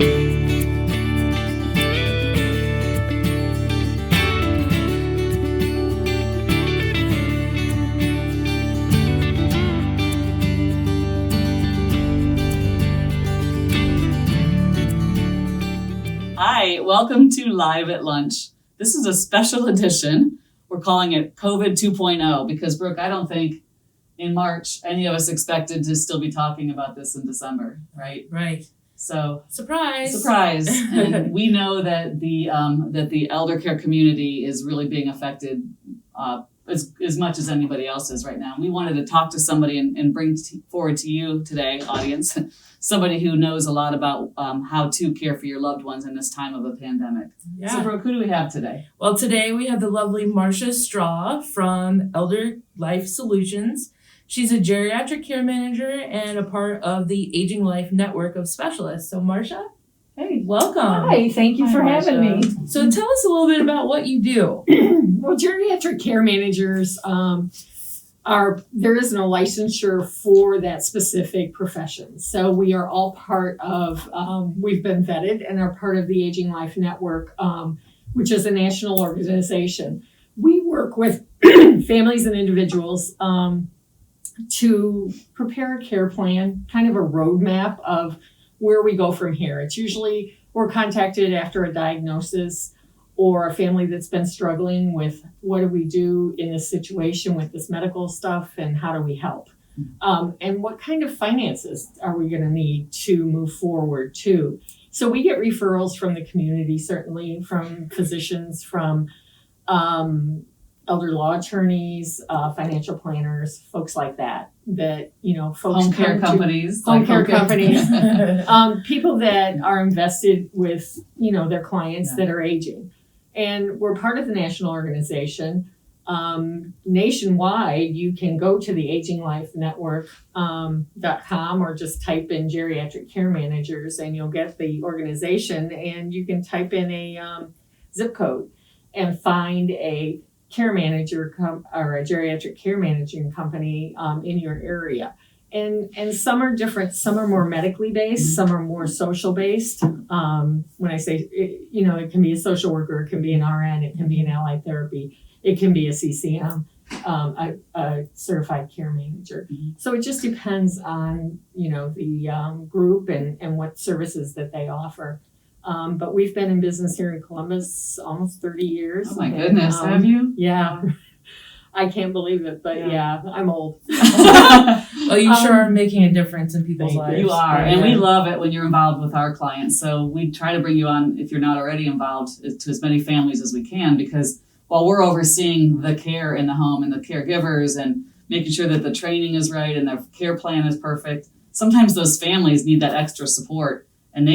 Hi, welcome to Live at Lunch. This is a special edition. We're calling it COVID 2.0 because, Brooke, I don't think in March any of us expected to still be talking about this in December, right? Right. So surprise. And we know that the elder care community is really being affected as much as anybody else is right now. We wanted to talk to somebody and bring forward to you today, audience, somebody who knows a lot about how to care for your loved ones in this time of a pandemic. Yeah. So, Brooke, who do we have today? Well, today we have the lovely Marcia Strall from Elderlife Solutions. She's a geriatric care manager and a part of the Aging Life network of specialists. So, Marcia, hey, welcome. Hi, thank you for having me. So tell us a little bit about what you do. Well, geriatric care managers there is no licensure for that specific profession. So we are all part of, we've been vetted and are part of the Aging Life Network, which is a national organization. We work with families and individuals to prepare a care plan, kind of a roadmap of where we go from here. It's usually we're contacted after a diagnosis or a family that's been struggling with what do we do in this situation with this medical stuff and how do we help? And what kind of finances are we going to need to move forward too? So we get referrals from the community, certainly from physicians, from elder law attorneys, financial planners, folks like that, folks home care companies, people that are invested with, their clients that are aging. And we're part of the national organization. Nationwide, you can go to the aginglifenetwork.com or just type in geriatric care managers and you'll get the organization, and you can type in a zip code and find a care manager or a geriatric care managing company in your area. And some are different. Some are more medically based. Some are more social based. When I say, it can be a social worker, it can be an RN, it can be an allied therapy, it can be a CCM, a certified care manager. Mm-hmm. So it just depends on, the group and what services that they offer. But we've been in business here in Columbus almost 30 years. Oh my goodness, have you? Yeah. I can't believe it, but yeah I'm old. Well, you sure are making a difference in people's lives. You are, and we love it when you're involved with our clients. So we try to bring you on, if you're not already involved, to as many families as we can, because while we're overseeing the care in the home and the caregivers and making sure that the training is right and the care plan is perfect, sometimes those families need that extra support, and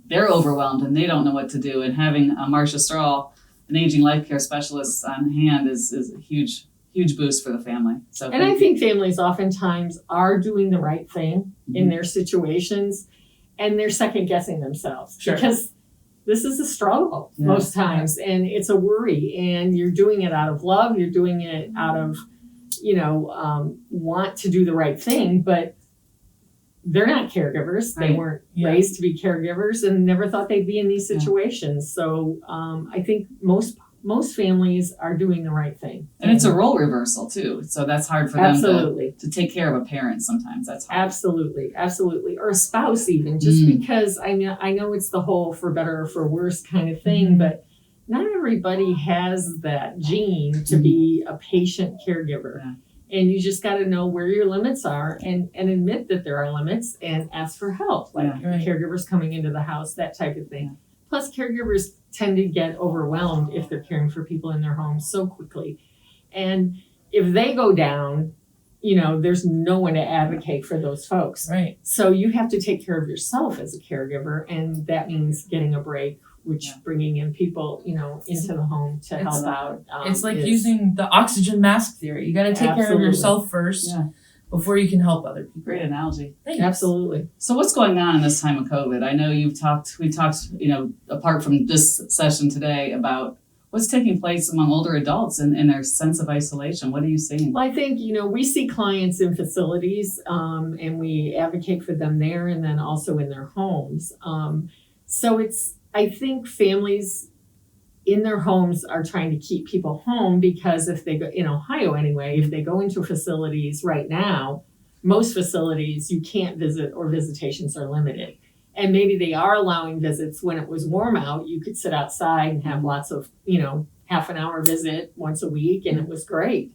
they're overwhelmed and they don't know what to do. And having Marcia Strall, an aging life care specialist, on hand is a huge boost for the family. So, and I think families oftentimes are doing the right thing in their situations, and they're second guessing themselves because this is a struggle most times, and it's a worry, and you're doing it out of love. You're doing it out of, want to do the right thing, but they're not caregivers. They weren't raised to be caregivers and never thought they'd be in these situations. So I think most families are doing the right thing. And it's a role reversal too. So that's hard for them to take care of a parent sometimes. That's hard. Absolutely. Or a spouse even, just because I know it's the whole for better or for worse kind of thing, but not everybody has that gene to be a patient caregiver. Yeah. And you just got to know where your limits are and admit that there are limits and ask for help, like caregivers coming into the house, that type of thing. Plus, caregivers tend to get overwhelmed if they're caring for people in their homes so quickly. And if they go down, there's no one to advocate for those folks. Right. So you have to take care of yourself as a caregiver, and that means getting a break, which bringing in people, into the home to help out. It's like using the oxygen mask theory. You got to take care of yourself first before you can help other people. Great analogy. Thanks. Absolutely. So what's going on in this time of COVID? I know we talked, apart from this session today, about what's taking place among older adults and their sense of isolation. What are you seeing? Well, I think, we see clients in facilities and we advocate for them there and then also in their homes. So I think families in their homes are trying to keep people home because if they go, in Ohio anyway, if they go into facilities right now, most facilities you can't visit or visitations are limited. And maybe they are allowing visits when it was warm out. You could sit outside and have lots of, half an hour visit once a week, and it was great.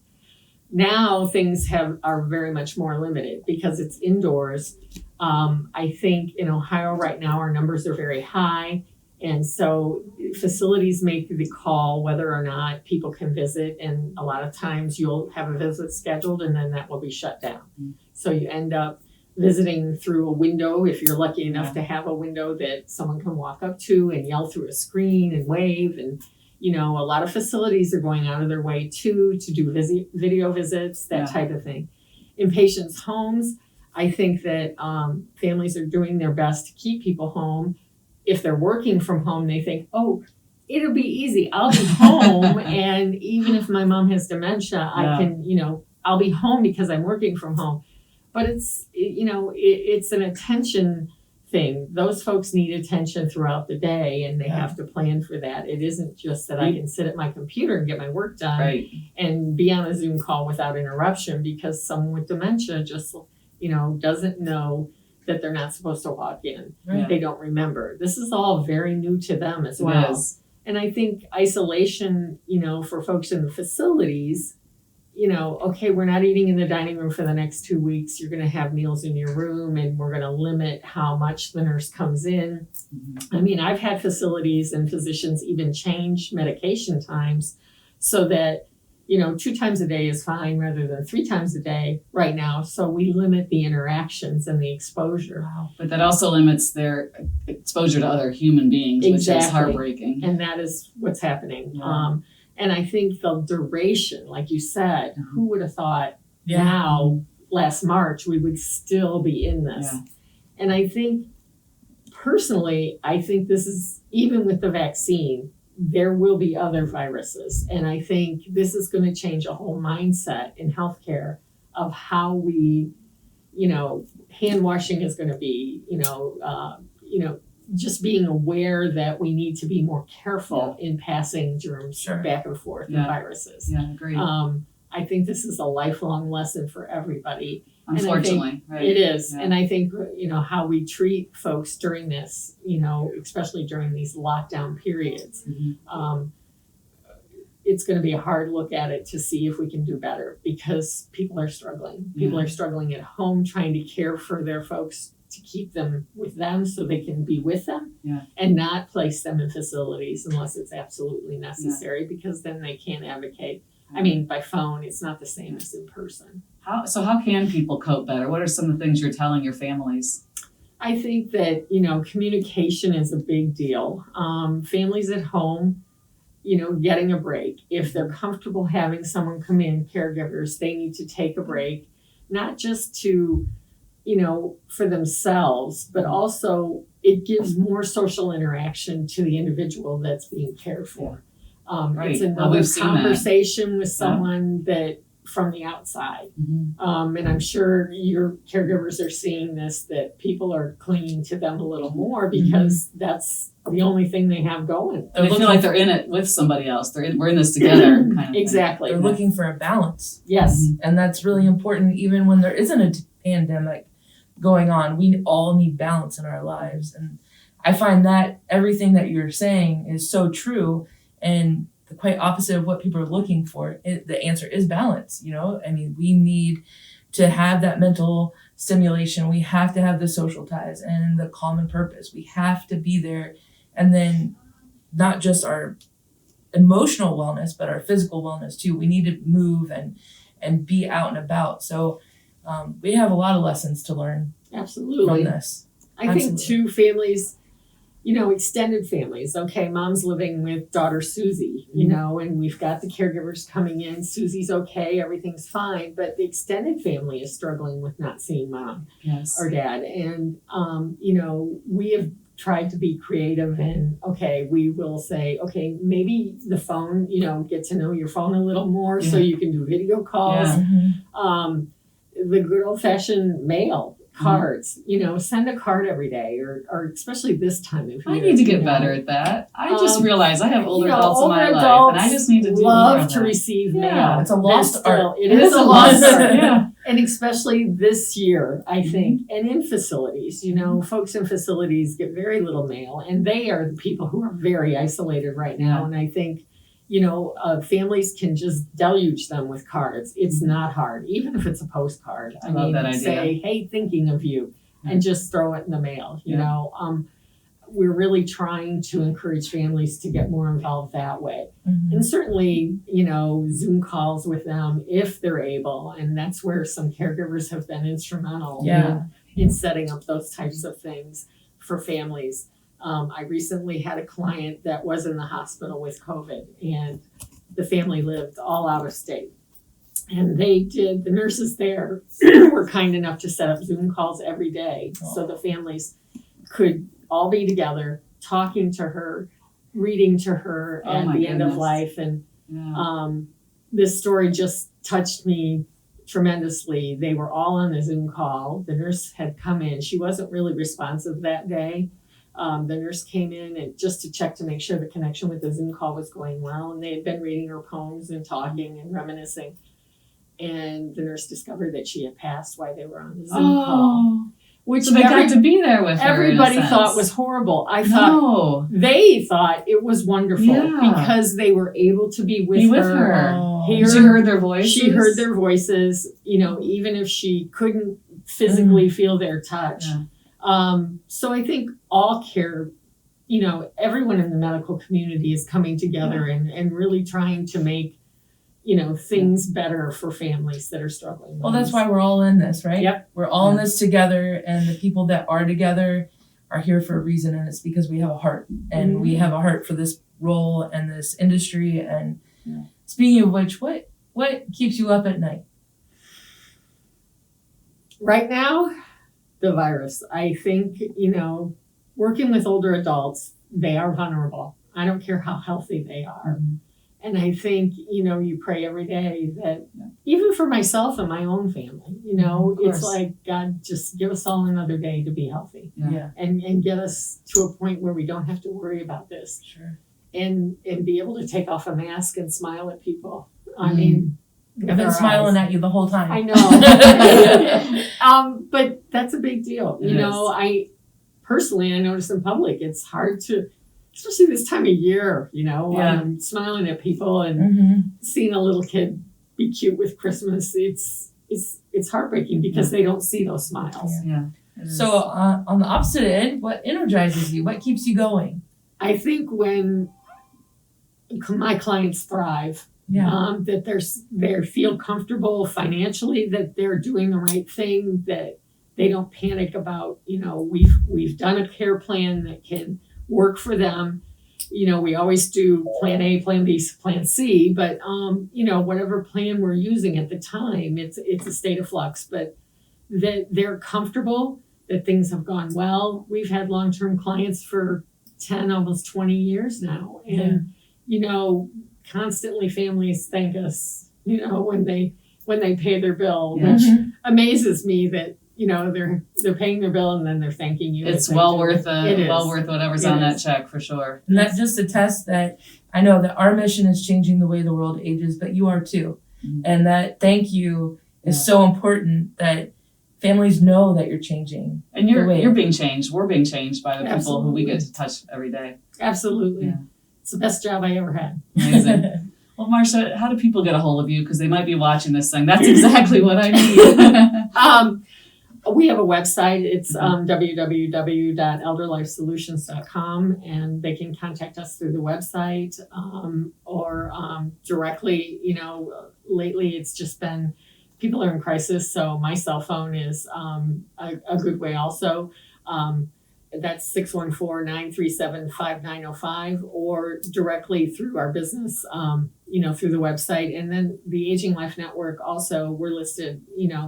Now things are very much more limited because it's indoors. I think in Ohio right now our numbers are very high. And so facilities make the call whether or not people can visit. And a lot of times you'll have a visit scheduled and then that will be shut down. So you end up visiting through a window if you're lucky enough to have a window that someone can walk up to and yell through a screen and wave. And, a lot of facilities are going out of their way to do video visits, that type of thing. In patients' homes, I think that families are doing their best to keep people home. If they're working from home, they think, it'll be easy. I'll be home. And even if my mom has dementia, I can, I'll be home because I'm working from home. But it's an attention thing. Those folks need attention throughout the day and they have to plan for that. It isn't just that I can sit at my computer and get my work done and be on a Zoom call without interruption because someone with dementia just, doesn't know that they're not supposed to walk in. They don't remember. This is all very new to them as well. And I think isolation, for folks in the facilities, we're not eating in the dining room for the next 2 weeks. You're going to have meals in your room and we're going to limit how much the nurse comes in. I mean, I've had facilities and physicians even change medication times so that, 2 times a day is fine rather than 3 times a day right now. So we limit the interactions and the exposure. Wow. But that also limits their exposure to other human beings, which is heartbreaking. And that is what's happening. And I think the duration, like you said, who would have thought now, last March, we would still be in this. And I think, personally, this is, even with the vaccine, there will be other viruses. And I think this is going to change a whole mindset in healthcare of how we, hand washing is going to be, just being aware that we need to be more careful in passing germs back and forth and viruses. Yeah, agreed. I think this is a lifelong lesson for everybody. Unfortunately, it is. And I think, how we treat folks during this, especially during these lockdown periods, it's going to be a hard look at it to see if we can do better because people are struggling. People are struggling at home trying to care for their folks to keep them with them so they can be with them and not place them in facilities unless it's absolutely necessary because then they can't advocate. I mean, by phone, it's not the same as in person. How can people cope better? What are some of the things you're telling your families? I think that, communication is a big deal. Families at home, getting a break. If they're comfortable having someone come in, caregivers, they need to take a break, not just to for themselves, but also it gives more social interaction to the individual that's being cared for. It's another conversation with someone that from the outside. And I'm sure your caregivers are seeing this, that people are clinging to them a little more because that's the only thing they have going. They feel like they're in it with somebody else. We're in this together. Kind of exactly. They're looking for a balance. Yes. And that's really important even when there isn't a pandemic going on. We all need balance in our lives. And I find that everything that you're saying is so true and the quite opposite of what people are looking for. The answer is balance. We need to have that mental stimulation. We have to have the social ties and the common purpose. We have to be there. And then not just our emotional wellness, but our physical wellness too. We need to move and be out and about. So we have a lot of lessons to learn from this. I think too, families, extended families. Okay, mom's living with daughter Susie, and we've got the caregivers coming in. Susie's okay, everything's fine, but the extended family is struggling with not seeing mom or dad. And, we have tried to be creative and, we will say, maybe the phone, get to know your phone a little more so you can do video calls. The good old fashioned mail. cards. Send a card every day, or especially this time of year. I need to get better at that. I just realized I have older adults in my life, and I just need to do more love of to that. receive mail. Yeah, it's a lost art. It is a lost art. Yeah. And especially this year, I think, and in facilities, folks in facilities get very little mail, and they are the people who are very isolated right now. Yeah. And I think, families can just deluge them with cards. It's not hard, even if it's a postcard. I love that idea. Say, hey, thinking of you, and just throw it in the mail. We're really trying to encourage families to get more involved that way. Mm-hmm. And certainly, Zoom calls with them if they're able. And that's where some caregivers have been instrumental in setting up those types of things for families. I recently had a client that was in the hospital with COVID, and the family lived all out of state. And the nurses there were kind enough to set up Zoom calls every day so the families could all be together, talking to her, reading to her at the end of life. And this story just touched me tremendously. They were all on the Zoom call. The nurse had come in. She wasn't really responsive that day. The nurse came in and just to check to make sure the connection with the Zoom call was going well. And they had been reading her poems and talking and reminiscing. And the nurse discovered that she had passed while they were on the Zoom call. Which so they got to be there with her. Everybody thought was horrible. They thought it was wonderful because they were able to be with her. She heard their voices. She heard their voices, even if she couldn't physically feel their touch. Yeah. So I think all care, everyone in the medical community is coming together and really trying to make things better for families that are struggling. Well, that's why we're all in this, right? Yep. We're all in this together, and the people that are together are here for a reason, and it's because we have a heart, and we have a heart for this role and this industry. And speaking of which, what keeps you up at night? Right now, the virus. I think, working with older adults, they are vulnerable. I don't care how healthy they are. Mm-hmm. And I think, you pray every day that even for myself and my own family, it's like, God, just give us all another day to be healthy. Yeah. And get us to a point where we don't have to worry about this. Sure. And be able to take off a mask and smile at people. I mean, I've been smiling at you the whole time. I know. But that's a big deal. I notice in public, it's hard to, especially this time of year, I'm smiling at people and seeing a little kid be cute with Christmas. It's heartbreaking because they don't see those smiles. Yeah. So on the opposite end, what energizes you? What keeps you going? I think when my clients thrive, that they feel comfortable financially, that they're doing the right thing, that they don't panic about, we've done a care plan that can work for them. We always do plan A, plan B, plan C, but whatever plan we're using at the time, it's a state of flux, but that they're comfortable, that things have gone well. We've had long-term clients for 10, almost 20 years now. And, constantly families thank us, when they pay their bill, which amazes me that they're paying their bill and then they're thanking you. It's well worth whatever's on that check for sure. And that just attests that I know that our mission is changing the way the world ages, but you are too. Mm-hmm. And that thank you is so important that families know that you're changing. And you're being changed. We're being changed by the people who we get to touch every day. Absolutely. Yeah. It's the best job I ever had. Amazing. Well, Marcia, how do people get a hold of you? Because they might be watching this thing. That's exactly what I need. We have a website. It's www.elderlifesolutions.com, and they can contact us through the website or directly. Lately it's just been people are in crisis, so my cell phone is a good way also. That's 614-937-5905, or directly through our business, through the website. And then the Aging Life Network also, we're listed,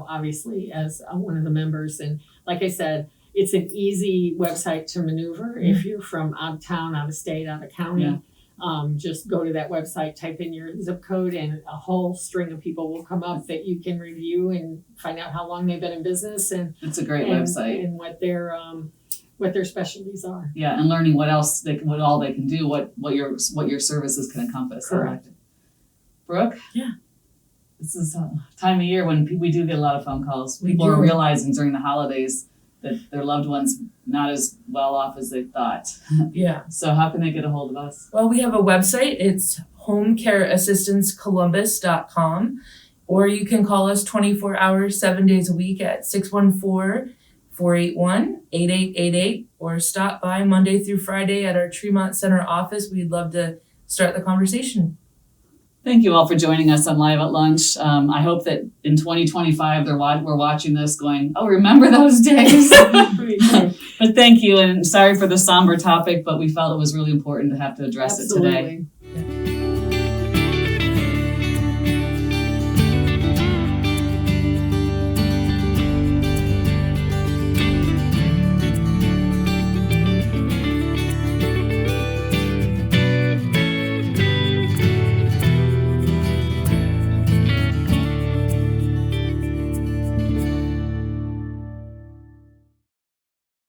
obviously as one of the members. And like I said, it's an easy website to maneuver if you're from out of town, out of state, out of county. just go to that website, type in your zip code, and a whole string of people will come up that you can review and find out how long they've been in business and it's a great website and what their specialties are. Yeah, and learning what all they can do, what your services can encompass. Correct. Brooke? Yeah. This is a time of year when we do get a lot of phone calls. People are realizing during the holidays that their loved ones not as well off as they thought. Yeah. So how can they get a hold of us? Well, we have a website. It's homecareassistancecolumbus.com, or you can call us 24 hours, 7 days a week at 614-481-8888, or stop by Monday through Friday at our Tremont Center office. We'd love to start the conversation. Thank you all for joining us on Live at Lunch. I hope that in 2025 we're watching this going, oh, remember those days? But thank you, and sorry for the somber topic, but we felt it was really important to have to address it today.